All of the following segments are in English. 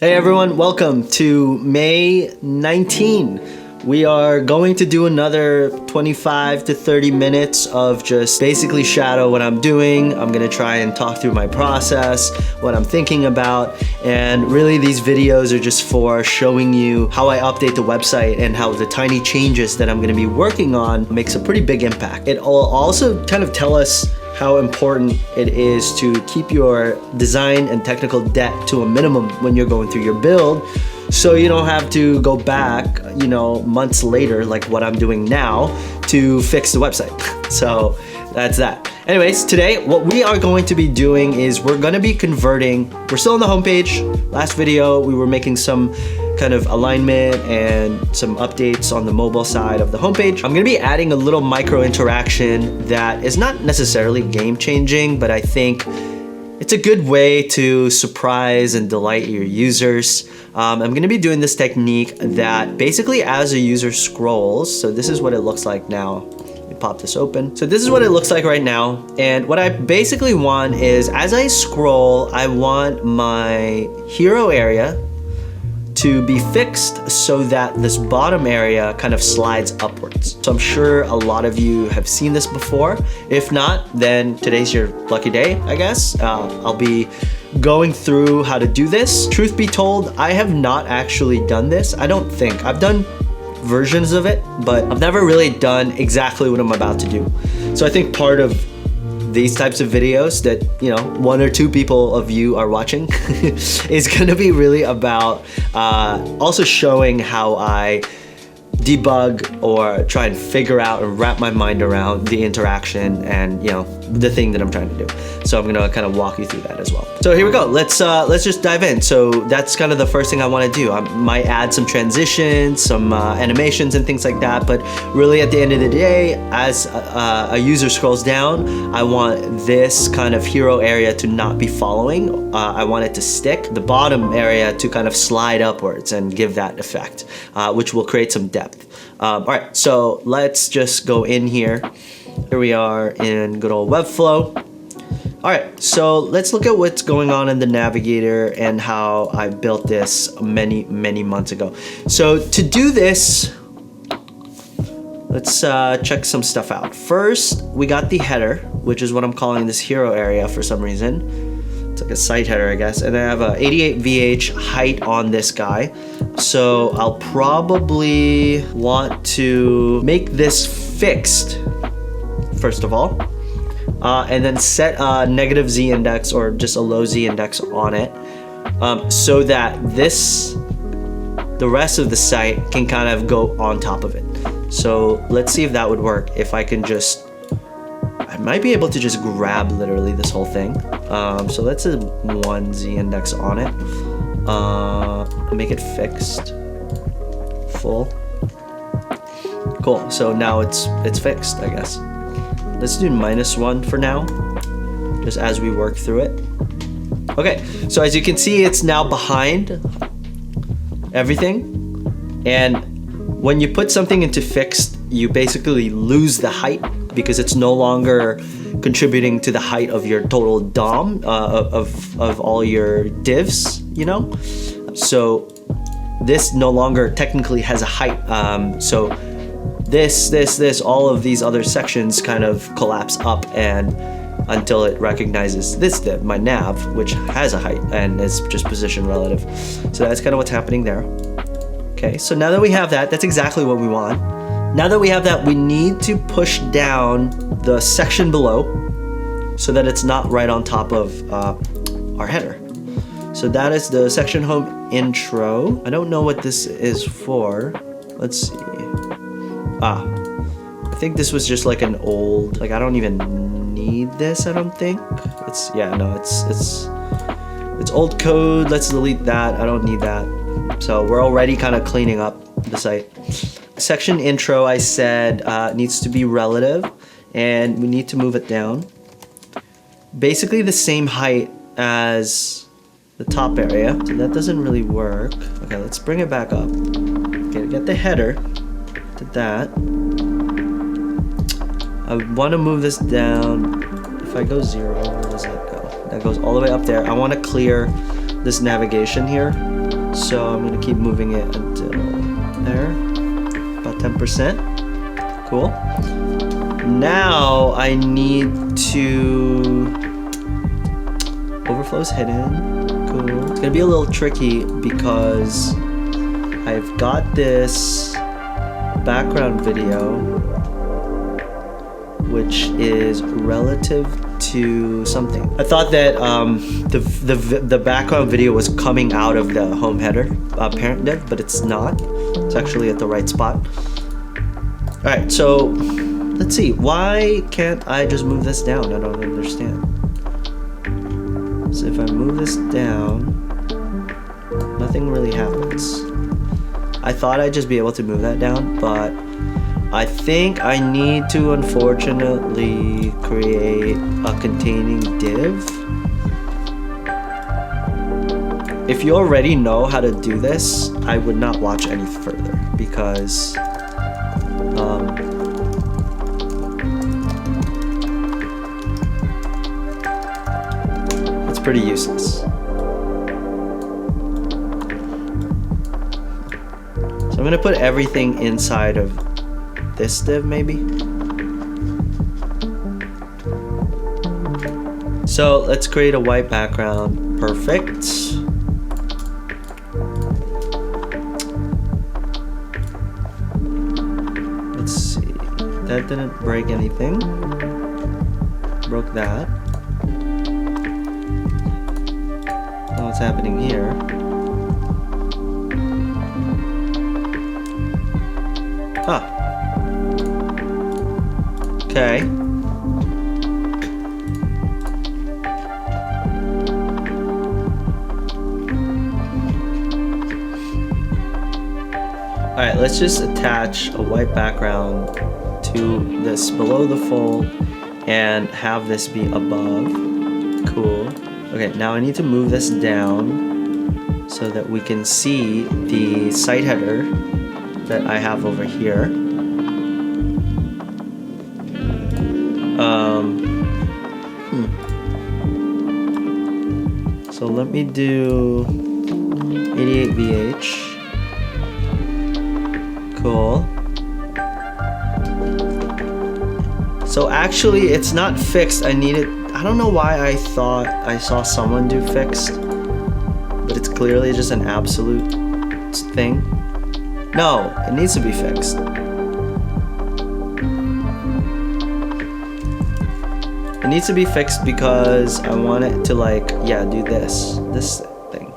Hey everyone, welcome to May 19. We are going to do another 25 to 30 minutes of just basically shadow what I'm doing. I'm gonna try and talk through my process, what I'm thinking about, and really these videos are just for showing you how I update the website and how the tiny changes that I'm gonna be working on makes a pretty big impact. It will also kind of tell us how important it is to keep your design and technical debt to a minimum when you're going through your build, so you don't have to go back, months later, like what I'm doing now, to fix the website. So that's that. Anyways, today what we are going to be doing is we're going to be converting. We're still on the homepage. Last video we were making some kind of alignment and some updates on the mobile side of the homepage. I'm gonna be adding a little micro interaction that is not necessarily game changing, but I think it's a good way to surprise and delight your users. I'm gonna be doing this technique that basically as a user scrolls, so this is what it looks like now. Let me pop this open. So this is what it looks like right now. And what I basically want is, as I scroll, I want my hero area to be fixed so that this bottom area kind of slides upwards. So I'm sure a lot of you have seen this before. If not, then today's your lucky day, I guess. I'll be going through how to do this. Truth be told, I have not actually done this. I don't think. I've done versions of it, but I've never really done exactly what I'm about to do. So I think part of these types of videos that, one or two people of you are watching is gonna be really about also showing how I debug or try and figure out and wrap my mind around the interaction and the thing that I'm trying to do. So I'm gonna kind of walk you through that as well. So here we go. Let's just dive in. So that's kind of the first thing I want to do. I might add some transitions, some animations and things like that, but really at the end of the day, as a user scrolls down, I want this kind of hero area to not be following. I want it to stick. The bottom area to kind of slide upwards and give that effect, which will create some depth. All right, so let's just go in here. Here we are in good old Webflow. All right, so let's look at what's going on in the navigator and how I built this many months ago. So to do this, let's check some stuff out. First, we got the header, which is what I'm calling this hero area for some reason. It's like a site header, I guess. And I have a 88 VH height on this guy. So I'll probably want to make this fixed, first of all. And then set a negative Z index or just a low Z index on it, so that the rest of the site can kind of go on top of it. So let's see if that would work. If I can I might be able to just grab literally this whole thing. So let's do 1 Z index on it. Make it fixed, full. Cool, so now it's fixed, I guess. Let's do -1 for now, just as we work through it. Okay, so as you can see, it's now behind everything. And when you put something into fixed, you basically lose the height because it's no longer contributing to the height of your total DOM, of all your divs, So this no longer technically has a height. So this, all of these other sections kind of collapse up and until it recognizes this div, my nav, which has a height and is just position relative. So that's kind of what's happening there. Okay, so now that we have that, that's exactly what we want. Now that we have that, we need to push down the section below so that it's not right on top of our header. So that is the section home intro. I don't know what this is for. Let's see. I think this was just like an old, I don't even need this, I don't think. It's old code. Let's delete that. I don't need that. So we're already kind of cleaning up the site. Section intro, I said, needs to be relative, and we need to move it down. Basically the same height as the top area. So that doesn't really work. Okay, let's bring it back up. Okay, get the header. Did that. I want to move this down. If I go 0, where does that go? That goes all the way up there. I want to clear this navigation here. So I'm gonna keep moving it until there, about 10%. Cool. Now I need to, overflow's hidden. Cool. It's gonna be a little tricky because I've got this background video which is relative to something. I thought that the background video was coming out of the home header parent div, but it's not. It's actually at the right spot. All right, so let's see. Why can't I just move this down? I don't understand. So if I move this down, nothing really happens. I thought I'd just be able to move that down, but I think I need to unfortunately create a containing div. If you already know how to do this, I would not watch any further because it's pretty useless. So I'm gonna put everything inside of this div maybe. So let's create a white background. Perfect. Let's see. That didn't break anything. Broke that. What's happening here? Huh. Okay. Alright, let's just attach a white background to this below the fold and have this be above. Cool. Okay, now I need to move this down so that we can see the site header that I have over here. So let me do 88 VH. Cool. So actually it's not fixed. I don't know why I thought I saw someone do fixed, but it's clearly just an absolute thing. No, it needs to be fixed. It needs to be fixed because I want it to do this thing.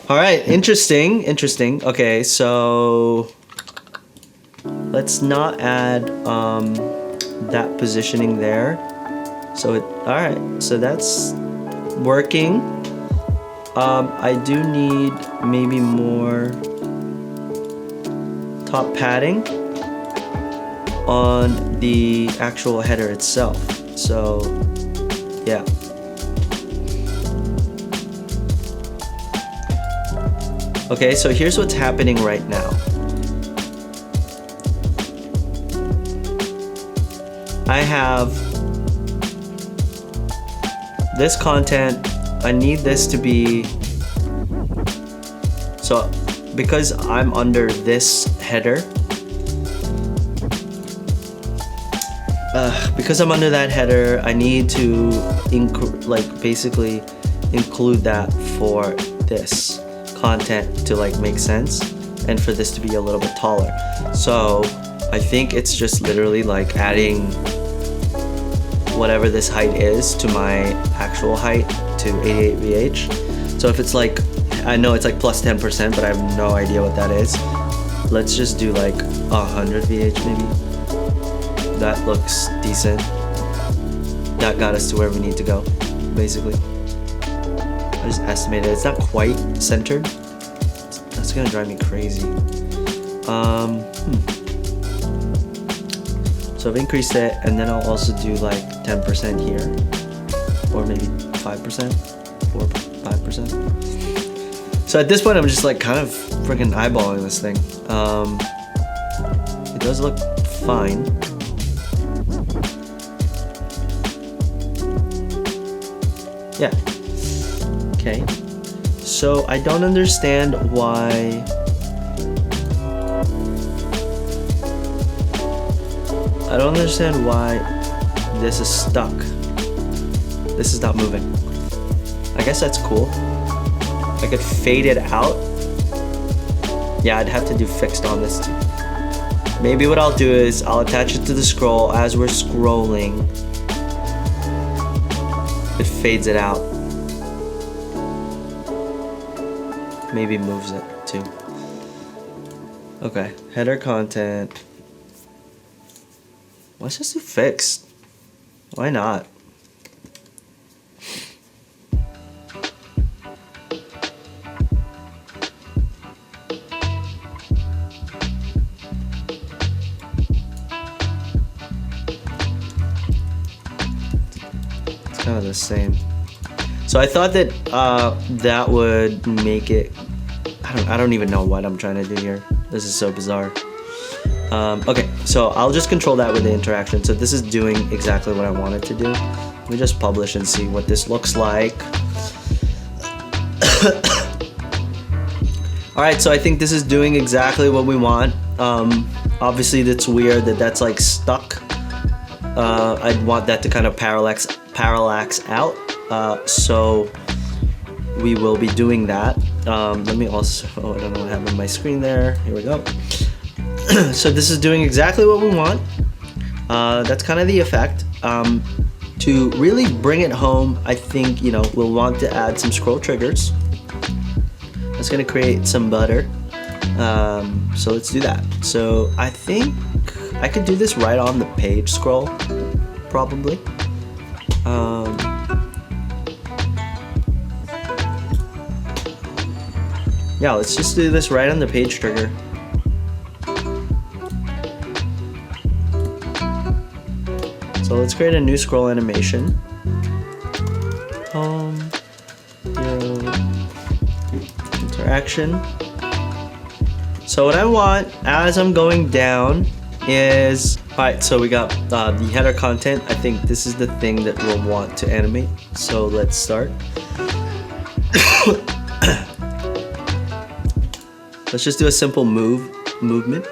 All right, interesting. Okay, so let's not add that positioning there. So all right, so that's working. I do need maybe more top padding on the actual header itself. So yeah. Okay, so here's what's happening right now. I have this content. I need this to be, so because I'm under this header, because I'm under that header, I need to basically include that for this content to make sense and for this to be a little bit taller. So I think it's just literally adding whatever this height is to my actual height to 88 VH. So if it's I know it's plus 10%, but I have no idea what that is. Let's just do 100 VH maybe. That looks decent. That got us to where we need to go, basically. I just estimated it's not quite centered. That's gonna drive me crazy. So I've increased it, and then I'll also do 10% here, or maybe 5%, or 5%. So at this point, I'm just kind of freaking eyeballing this thing. It does look fine. Yeah. Okay. So I don't understand why this is stuck. This is not moving. I guess that's cool. I could fade it out. Yeah, I'd have to do fixed on this too. Maybe what I'll do is I'll attach it to the scroll as we're scrolling. It fades it out. Maybe moves it too. Okay, header content. Let's just do fixed. Why not? It's kind of the same. So I thought that that would make it. I don't even know what I'm trying to do here. This is so bizarre. Okay, so I'll just control that with the interaction. So this is doing exactly what I wanted to do. Let me just publish and see what this looks like. Alright, so I think this is doing exactly what we want. Obviously that's weird that that's like stuck. I'd want that to kind of parallax out. So we will be doing that. Let me also, I don't know what happened on my screen there. Here we go. So this is doing exactly what we want. That's kind of the effect. To really bring it home, I think, you know, we'll want to add some scroll triggers. That's gonna create some butter. So let's do that. So I think I could do this right on the page scroll, probably. Yeah, let's just do this right on the page trigger. So let's create a new scroll animation. Home, hero, interaction. So what I want as I'm going down is, alright, so we got the header content. I think this is the thing that we'll want to animate. So let's start. Let's just do a simple movement.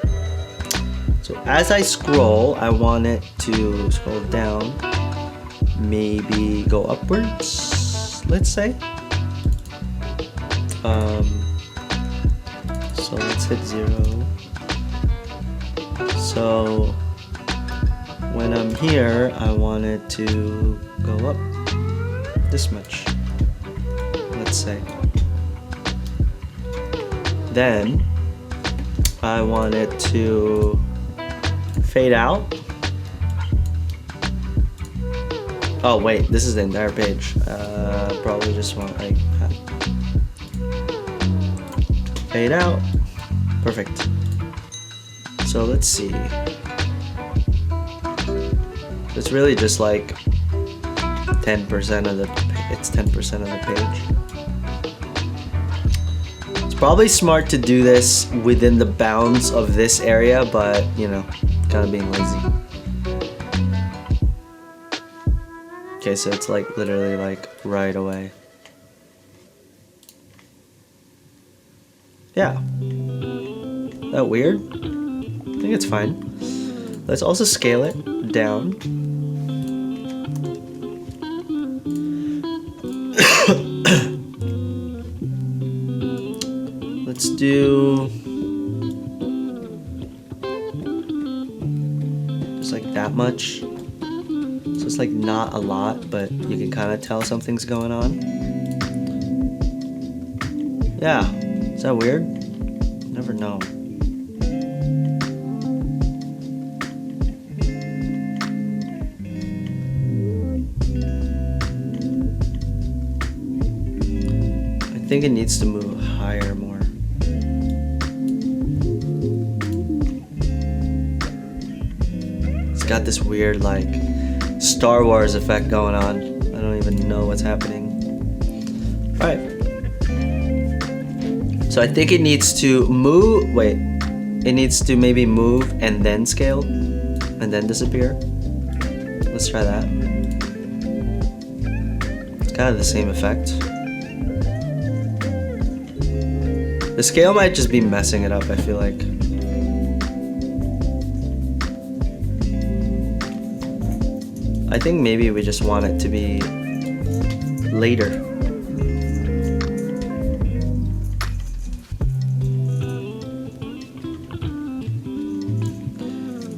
So as I scroll, I want it to scroll down, maybe go upwards, let's say. So let's hit 0. So when I'm here, I want it to go up this much, let's say. Then I want it to fade out. Oh wait, this is the entire page. Probably just want like fade out. Perfect. So let's see. It's really just like 10% of the. It's 10% of the page. It's probably smart to do this within the bounds of this area, but you know, kind of being lazy. Okay, so it's like literally like right away. Yeah. That weird? I think it's fine. Let's also scale it down. Let's do just like that much. So it's like not a lot, but you can kind of tell something's going on. Yeah, is that weird? Never know. I think it needs to move higher more. It's got this weird like Star Wars effect going on. I don't even know what's happening. Alright. So I think it needs to move, wait. It needs to maybe move and then scale and then disappear. Let's try that. It's kind of the same effect. The scale might just be messing it up, I feel like. I think maybe we just want it to be later.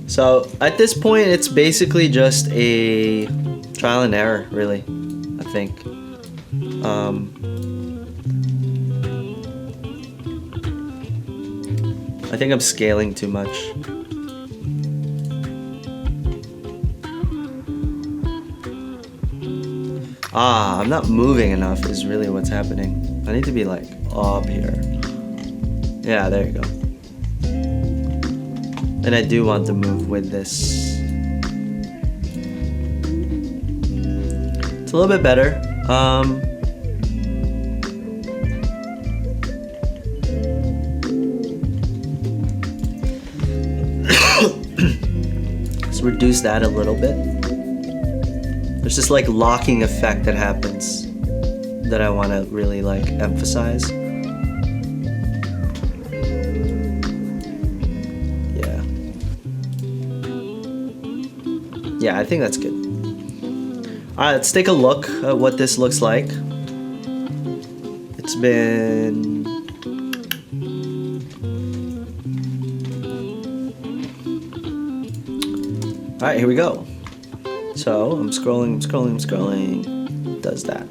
So at this point, it's basically just a trial and error, really, I think. I think I'm scaling too much. I'm not moving enough is really what's happening. I need to be like up here. Yeah, there you go. And I do want to move with this. It's a little bit better. Let's reduce that a little bit. There's this like locking effect that happens that I want to really like emphasize. Yeah, I think that's good. All right, let's take a look at what this looks like. It's been... All right, here we go. So I'm scrolling. Does that.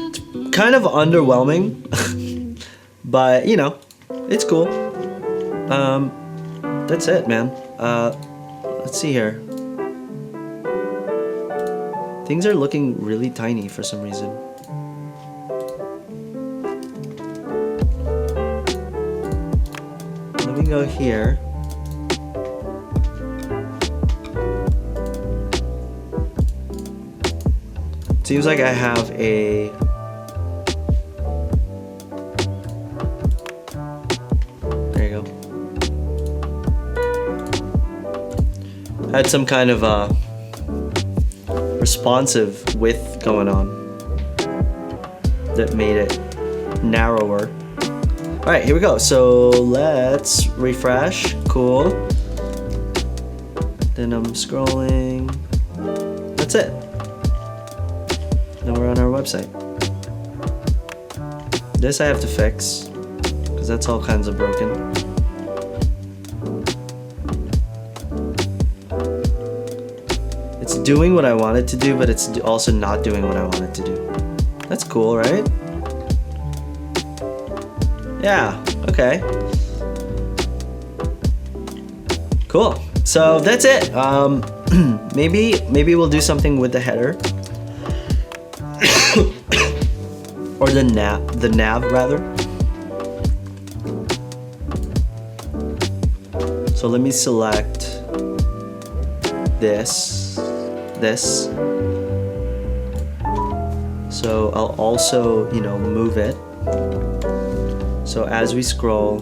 It's kind of underwhelming, but you know, it's cool. That's it, man. Let's see here. Things are looking really tiny for some reason. Let me go here. Seems like I have a... There you go. I had some kind of responsive width going on that made it narrower. All right, here we go. So let's refresh. Cool. Then I'm scrolling. That's it. Now we're on our website. This I have to fix because that's all kinds of broken. It's doing what I want it to do, but it's also not doing what I want it to do. That's cool, right? Yeah, okay. Cool. So that's it. Maybe we'll do something with the header. Or the nav rather. So let me select this. So I'll also, you know, move it. So as we scroll,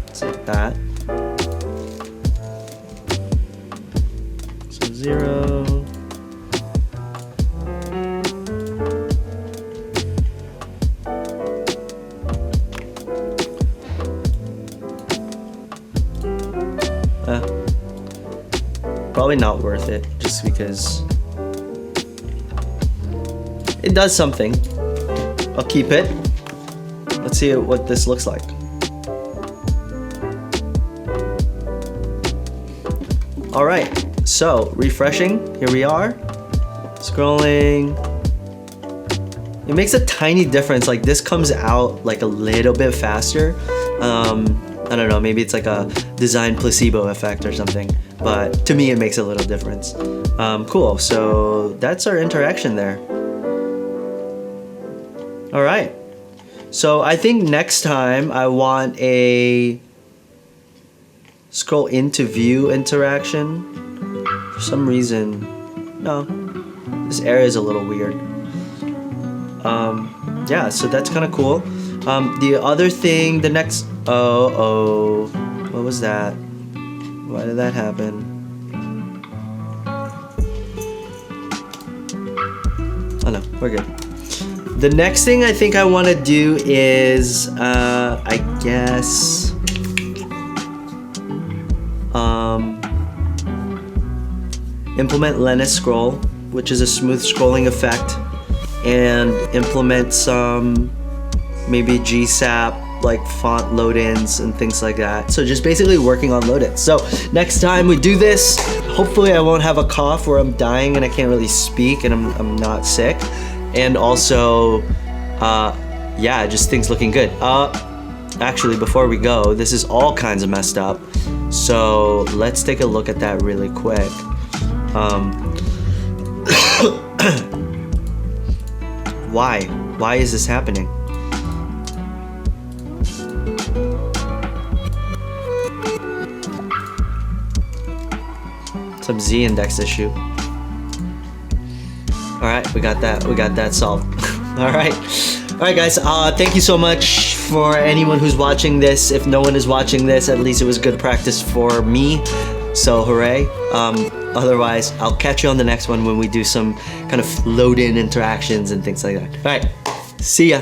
it's like that. So 0. Probably not worth it, just because it does something. I'll keep it. Let's see what this looks like. All right, so refreshing, here we are. Scrolling. It makes a tiny difference, like this comes out like a little bit faster. I don't know, maybe it's like a design placebo effect or something, but to me it makes a little difference. Cool, so that's our interaction there. All right, so I think next time I want a scroll into view interaction. For some reason, no, this area is a little weird. Yeah, so that's kind of cool. The other thing, the next, what was that? Why did that happen? no, we're good. The next thing I think I want to do is, I guess, implement Lennis scroll, which is a smooth scrolling effect, and implement some maybe GSAP like font load-ins and things like that. So just basically working on load-ins. So next time we do this, hopefully I won't have a cough where I'm dying and I can't really speak and I'm not sick. And also, yeah, just things looking good. Actually, before we go, this is all kinds of messed up. So let's take a look at that really quick. Why? Why is this happening? Some Z-index issue. All right, we got that solved. All right guys, thank you so much for anyone who's watching this. If no one is watching this, at least it was good practice for me, so hooray. Otherwise, I'll catch you on the next one when we do some kind of load-in interactions and things like that. All right, see ya.